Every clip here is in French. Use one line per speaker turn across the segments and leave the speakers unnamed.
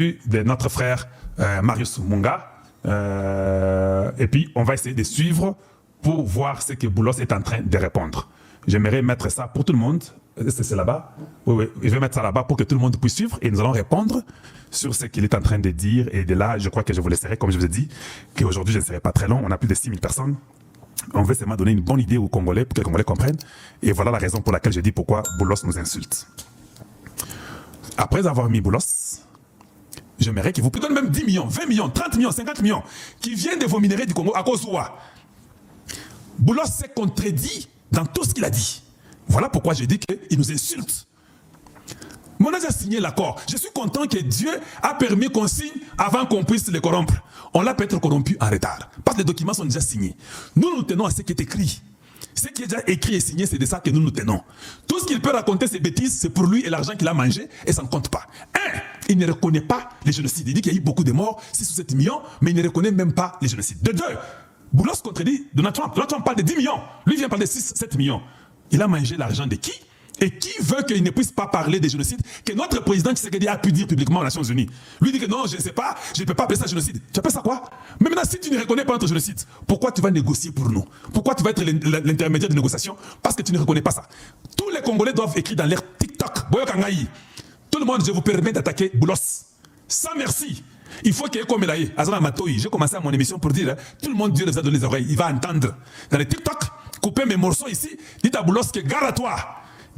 de notre frère Marius Munga. Et puis, on va essayer de suivre pour voir ce que Boulos est en train de répondre. J'aimerais mettre ça pour tout le monde. C'est là-bas. Oui, je vais mettre ça là-bas pour que tout le monde puisse suivre et nous allons répondre sur ce qu'il est en train de dire. Et de là, je crois que je vous laisserai, comme je vous ai dit, qu'aujourd'hui, je ne serai pas très long. On a plus de 6000 personnes. On veut seulement donner une bonne idée aux Congolais pour que les Congolais comprennent. Et voilà la raison pour laquelle je dis pourquoi Boulos nous insulte. Après avoir mis Boulos, j'aimerais qu'il vous donne même 10 millions, 20 millions, 30 millions, 50 millions qui viennent de vos minéraux du Congo à cause de quoi Boulos s'est contredit dans tout ce qu'il a dit. Voilà pourquoi je dis qu'il nous insulte. On a déjà signé l'accord. Je suis content que Dieu a permis qu'on signe avant qu'on puisse les corrompre. On l'a peut-être corrompu en retard. Parce que les documents sont déjà signés. Nous nous tenons à ce qui est écrit. Ce qui est déjà écrit et signé, c'est de ça que nous nous tenons. Tout ce qu'il peut raconter, ces bêtises, c'est pour lui et l'argent qu'il a mangé, et ça ne compte pas. Il ne reconnaît pas les génocides. Il dit qu'il y a eu beaucoup de morts, 6 ou 7 millions, mais il ne reconnaît même pas les génocides. De deux, Boulos contredit Donald Trump. Donald Trump parle de 10 millions. Lui vient parler de 6, 7 millions. Il a mangé l'argent de qui? Et qui veut qu'il ne puisse pas parler des génocides que notre président Tshisekedi a pu dire publiquement aux Nations Unies? Lui dit que non, je ne sais pas, je ne peux pas appeler ça génocide. Tu appelles ça quoi? Mais maintenant, si tu ne reconnais pas notre génocide, pourquoi tu vas négocier pour nous? Pourquoi tu vas être l'intermédiaire de négociation? Parce que tu ne reconnais pas ça. Tous les Congolais doivent écrire dans leur TikTok. Tout le monde, je vous permets d'attaquer Boulos. Sans merci. Il faut qu'il y ait comme Elaye. Azana Matoyi, j'ai commencé à mon émission pour dire, tout le monde, Dieu nous a donné les oreilles. Il va entendre. Dans les TikTok, couper mes morceaux ici, dites à Boulos que gare à toi.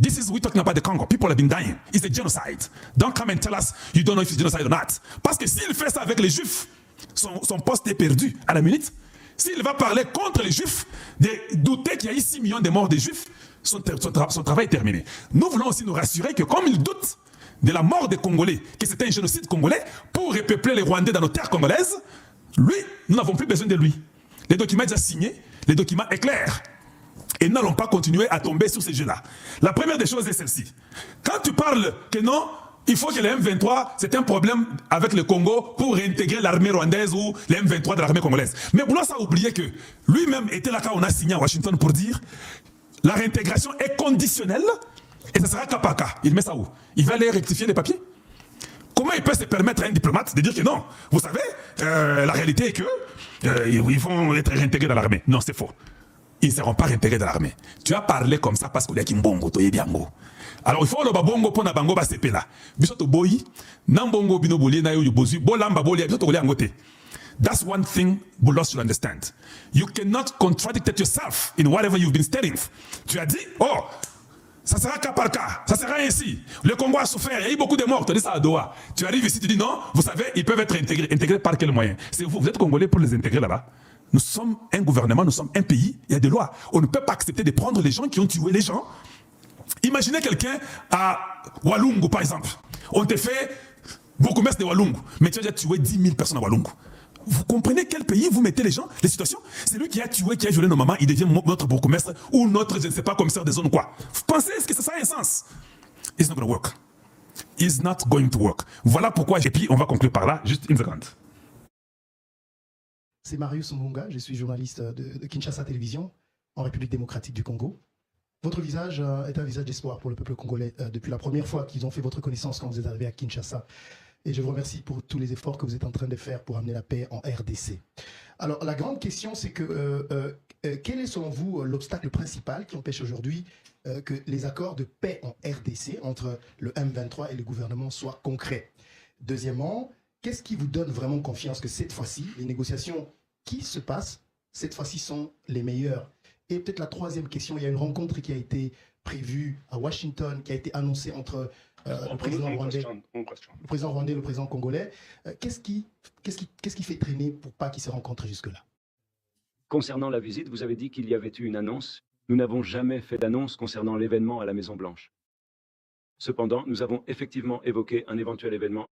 This is we talking about the Congo. People have been dying. It's a genocide. Don't come and tell us you don't know if it's genocide or not. Parce que s'il fait ça avec les Juifs, son poste est perdu à la minute. S'il va parler contre les Juifs, de douter qu'il y a eu 6 millions de morts des Juifs, son travail est terminé. Nous voulons aussi nous rassurer que comme il doute de la mort des Congolais, que c'était un génocide congolais, pour repeupler les Rwandais dans nos terres congolaises, lui, nous n'avons plus besoin de lui. Les documents déjà signés, les documents éclairent. Et nous n'allons pas continuer à tomber sur ces jeux-là. La première des choses est celle-ci. Quand tu parles que non, il faut que les M23, c'est un problème avec le Congo pour réintégrer l'armée rwandaise ou les M23 de l'armée congolaise. Mais Boulos a oublié que lui-même était là quand on a signé à Washington pour dire la réintégration est conditionnelle et ça sera cas par cas. Il met ça où? Il va aller rectifier les papiers? Comment il peut se permettre à un diplomate de dire que non? Vous savez, la réalité est que ils vont être réintégrés dans l'armée. Non, c'est faux. Ils ne seront pas réintégrés dans l'armée. Tu as parlé comme ça parce qu'il y a Kimbongo, Toyebiango. Alors il faut le babongo pour na bango ba sepela. Bisoto boyi, nambongo bino bolie na yo bozu, bolamba bolie bisoto bolie angote. That's one thing Boulos should understand. You cannot contradict yourself in whatever you've been studying. Tu as dit, oh, ça sera cas par cas, ça sera ainsi. Le Congo a souffert, il y a eu beaucoup de morts, tu dis ça à Doha. Tu arrives ici, tu dis non, vous savez, ils peuvent être intégrés. Intégrés par quel moyen? C'est vous êtes Congolais pour les intégrer là-bas. Nous sommes un gouvernement, nous sommes un pays, il y a des lois. On ne peut pas accepter de prendre les gens qui ont tué les gens. Imaginez quelqu'un à Walungu, par exemple. On te fait beaucoup de Walungu, mais tu as déjà tué 10 000 personnes à Walungu. Vous comprenez quel pays vous mettez les gens, les situations? C'est lui qui a tué, qui a violé nos mamans, il devient notre bourgmestre ou notre, je ne sais pas, commissaire de zone ou quoi. Vous pensez, est-ce que ça a un sens? It's not going to work. It's not going to work. Voilà pourquoi, et puis on va conclure par là, juste une seconde.
C'est Marius Munga, je suis journaliste de Kinshasa Télévision, en République démocratique du Congo. Votre visage est un visage d'espoir pour le peuple congolais depuis la première fois qu'ils ont fait votre connaissance quand vous êtes arrivé à Kinshasa. Et je vous remercie pour tous les efforts que vous êtes en train de faire pour amener la paix en RDC. Alors, la grande question, c'est que quel est selon vous l'obstacle principal qui empêche aujourd'hui que les accords de paix en RDC entre le M23 et le gouvernement soient concrets? Deuxièmement, qu'est-ce qui vous donne vraiment confiance que cette fois-ci, les négociations qui se passent, cette fois-ci sont les meilleures? Et peut-être la troisième question, il y a une rencontre qui a été prévue à Washington, qui a été annoncée entre le président rwandais, le président congolais. Qu'est-ce qui fait traîner pour pas qu'ils se rencontrent jusque-là?
Concernant la visite, vous avez dit qu'il y avait eu une annonce. Nous n'avons jamais fait d'annonce concernant l'événement à la Maison-Blanche. Cependant, nous avons effectivement évoqué un éventuel événement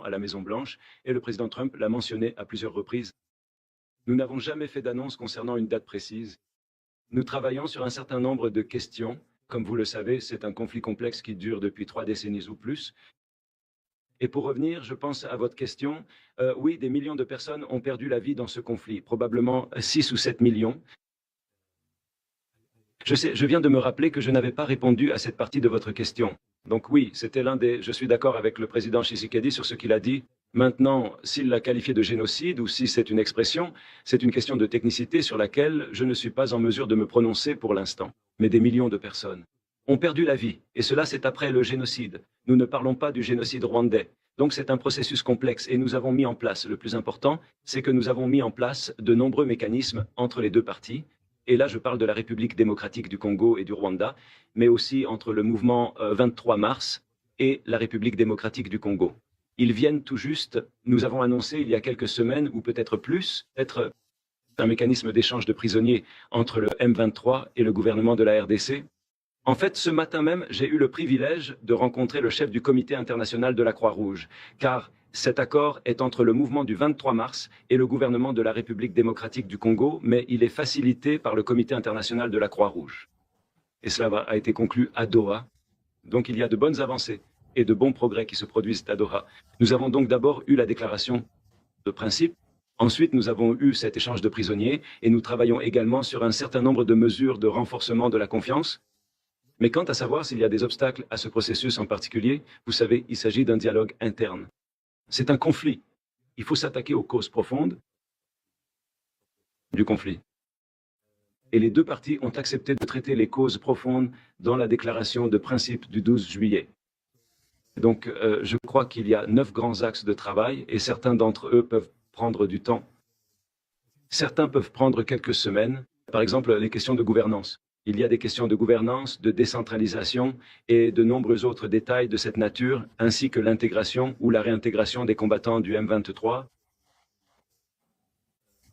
à la Maison-Blanche, et le président Trump l'a mentionné à plusieurs reprises. Nous n'avons jamais fait d'annonce concernant une date précise. Nous travaillons sur un certain nombre de questions. Comme vous le savez, c'est un conflit complexe qui dure depuis 3 décennies ou plus. Et pour revenir, je pense à votre question, oui, des millions de personnes ont perdu la vie dans ce conflit, probablement 6 ou 7 millions. Je sais, je viens de me rappeler que je n'avais pas répondu à cette partie de votre question. Donc oui, c'était l'un des... Je suis d'accord avec le président Tshisekedi sur ce qu'il a dit. Maintenant, s'il l'a qualifié de génocide ou si c'est une expression, c'est une question de technicité sur laquelle je ne suis pas en mesure de me prononcer pour l'instant. Mais des millions de personnes ont perdu la vie, et cela c'est après le génocide. Nous ne parlons pas du génocide rwandais. Donc c'est un processus complexe et nous avons mis en place, le plus important, c'est que nous avons mis en place de nombreux mécanismes entre les deux parties. Et là, je parle de la République démocratique du Congo et du Rwanda, mais aussi entre le mouvement 23 mars et la République démocratique du Congo. Ils viennent tout juste, nous avons annoncé il y a quelques semaines, ou peut-être plus, être un mécanisme d'échange de prisonniers entre le M23 et le gouvernement de la RDC. En fait, ce matin même, j'ai eu le privilège de rencontrer le chef du comité international de la Croix-Rouge, car cet accord est entre le mouvement du 23 mars et le gouvernement de la République démocratique du Congo, mais il est facilité par le comité international de la Croix-Rouge. Et cela a été conclu à Doha. Donc il y a de bonnes avancées et de bons progrès qui se produisent à Doha. Nous avons donc d'abord eu la déclaration de principe. Ensuite, nous avons eu cet échange de prisonniers et nous travaillons également sur un certain nombre de mesures de renforcement de la confiance. Mais quant à savoir s'il y a des obstacles à ce processus en particulier, vous savez, il s'agit d'un dialogue interne. C'est un conflit. Il faut s'attaquer aux causes profondes du conflit. Et les deux parties ont accepté de traiter les causes profondes dans la déclaration de principe du 12 juillet. Donc, je crois qu'il y a 9 grands axes de travail et certains d'entre eux peuvent prendre du temps. Certains peuvent prendre quelques semaines. Par exemple, les questions de gouvernance. Il y a des questions de gouvernance, de décentralisation et de nombreux autres détails de cette nature, ainsi que l'intégration ou la réintégration des combattants du M23.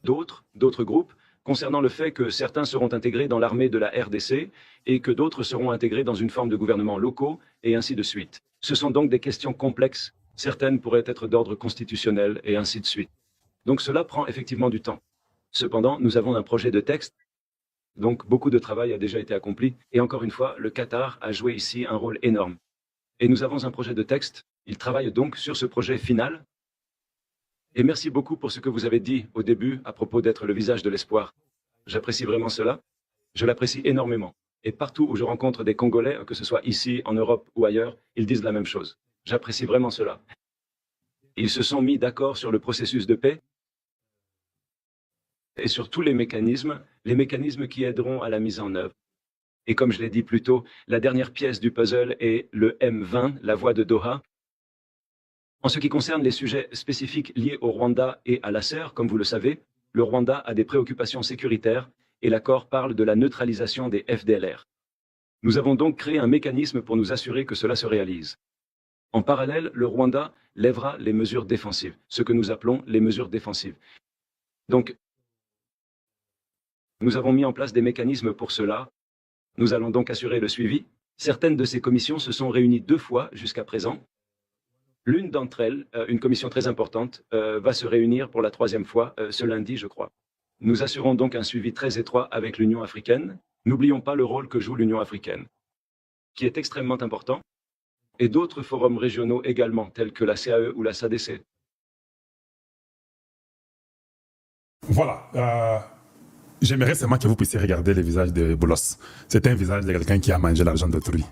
D'autres groupes, concernant le fait que certains seront intégrés dans l'armée de la RDC et que d'autres seront intégrés dans une forme de gouvernement locaux, et ainsi de suite. Ce sont donc des questions complexes, certaines pourraient être d'ordre constitutionnel, et ainsi de suite. Donc cela prend effectivement du temps. Cependant, nous avons un projet de texte. Donc beaucoup de travail a déjà été accompli, et encore une fois, le Qatar a joué ici un rôle énorme. Et nous avons un projet de texte, il travaille donc sur ce projet final. Et merci beaucoup pour ce que vous avez dit au début à propos d'être le visage de l'espoir. J'apprécie vraiment cela, je l'apprécie énormément. Et partout où je rencontre des Congolais, que ce soit ici, en Europe ou ailleurs, ils disent la même chose. J'apprécie vraiment cela. Ils se sont mis d'accord sur le processus de paix, et sur tous les mécanismes qui aideront à la mise en œuvre. Et comme je l'ai dit plus tôt, la dernière pièce du puzzle est le M20, la voie de Doha. En ce qui concerne les sujets spécifiques liés au Rwanda et à l'ACER, comme vous le savez, le Rwanda a des préoccupations sécuritaires et l'accord parle de la neutralisation des FDLR. Nous avons donc créé un mécanisme pour nous assurer que cela se réalise. En parallèle, le Rwanda lèvera les mesures défensives, ce que nous appelons les mesures défensives. Donc, nous avons mis en place des mécanismes pour cela. Nous allons donc assurer le suivi. Certaines de ces commissions se sont réunies 2 fois jusqu'à présent. L'une d'entre elles, une commission très importante, va se réunir pour la 3e fois ce lundi, je crois. Nous assurons donc un suivi très étroit avec l'Union africaine. N'oublions pas le rôle que joue l'Union africaine, qui est extrêmement important, et d'autres forums régionaux également, tels que la CAE ou la SADC.
Voilà. J'aimerais seulement que vous puissiez regarder le visage de Boulos. C'est un visage de quelqu'un qui a mangé l'argent d'autrui.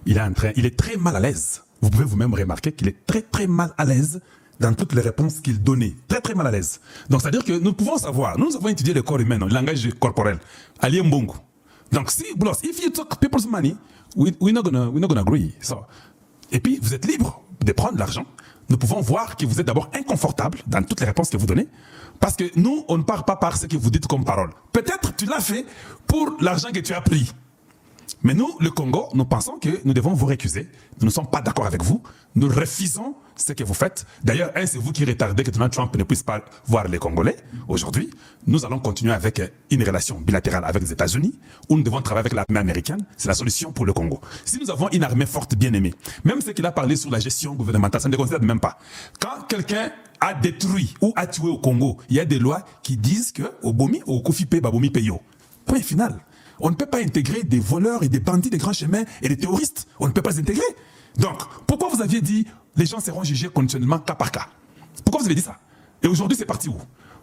Il est très mal à l'aise. Vous pouvez vous-même remarquer qu'il est très mal à l'aise dans toutes les réponses qu'il donnait. Très mal à l'aise. Donc, c'est-à-dire que nous pouvons savoir, nous avons étudié le corps humain, le langage corporel. Ali Mbongo. Donc, si, Boulos, if you talk people's money, we're not gonna agree. So, et puis, vous êtes libre de prendre l'argent. Nous pouvons voir que vous êtes d'abord inconfortable dans toutes les réponses que vous donnez. Parce que nous, on ne part pas par ce que vous dites comme parole. Peut-être tu l'as fait pour l'argent que tu as pris. Mais nous, le Congo, nous pensons que nous devons vous récuser. Nous ne sommes pas d'accord avec vous. Nous refusons ce que vous faites. D'ailleurs, c'est vous qui retardez que Donald Trump ne puisse pas voir les Congolais. Aujourd'hui, nous allons continuer avec une relation bilatérale avec les États-Unis, où nous devons travailler avec l'armée américaine. C'est la solution pour le Congo. Si nous avons une armée forte, bien aimée, même ce qu'il a parlé sur la gestion gouvernementale, ça ne considère même pas. Quand quelqu'un a détruit ou a tué au Congo, il y a des lois qui disent que Obomi ou Kofipe Babomi Peyo. Point final. On ne peut pas intégrer des voleurs et des bandits des grands chemins et des terroristes. On ne peut pas les intégrer. Donc, pourquoi vous aviez dit les gens seront jugés conditionnellement cas par cas? Pourquoi vous avez dit ça? Et aujourd'hui, c'est parti où?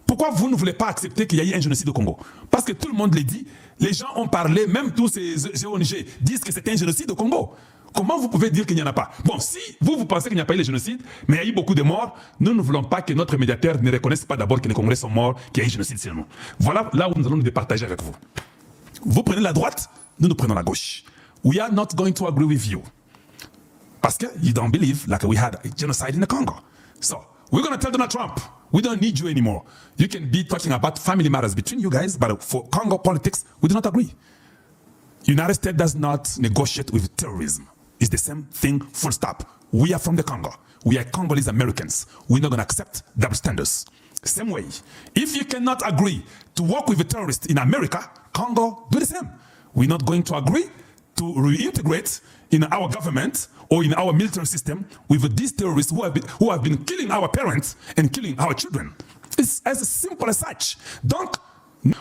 Pourquoi vous ne voulez pas accepter qu'il y ait eu un génocide au Congo? Parce que tout le monde l'a dit, les gens ont parlé, même tous ces ONG disent que c'était un génocide au Congo. Comment vous pouvez dire qu'il n'y en a pas? Bon, si vous pensez qu'il n'y a pas eu de génocide, mais il y a eu beaucoup de morts, nous ne voulons pas que notre médiateur ne reconnaisse pas d'abord que les Congolais sont morts, qu'il y a eu génocide sur nous. Voilà là où nous allons nous départager avec vous. Vous prenez la droite, nous prenons la gauche. We are not going to agree with you. Parce que you don't believe like we had a genocide in the Congo. So, we're going to tell Donald Trump, we don't need you anymore. You can be talking about family matters between you guys, but for Congo politics, we do not agree. United States does not negotiate with terrorism. It's the same thing, full stop. We are from the Congo. We are Congolese Americans. We're not going to accept double standards. Same way. If you cannot agree to work with a terrorist in America, Congo, do the same. We're not going to agree to reintegrate in our government or in our military system with these terrorists who have been killing our parents and killing our children. It's as simple as such. Donc,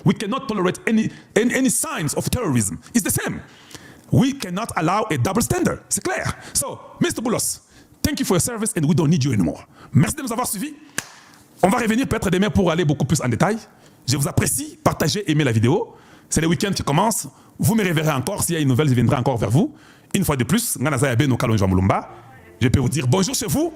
we cannot tolerate any signs of terrorism. It's the same. We cannot allow a double standard. C'est clair. So, Mr. Boulos, thank you for your service and we don't need you anymore. Merci de nous avoir suivis. On va revenir peut-être demain pour aller beaucoup plus en détail. Je vous apprécie. Partagez, aimez la vidéo. C'est le week-end qui commence. Vous me reverrez encore. S'il y a une nouvelle, je viendrai encore vers vous. Une fois de plus, je peux vous dire bonjour chez vous.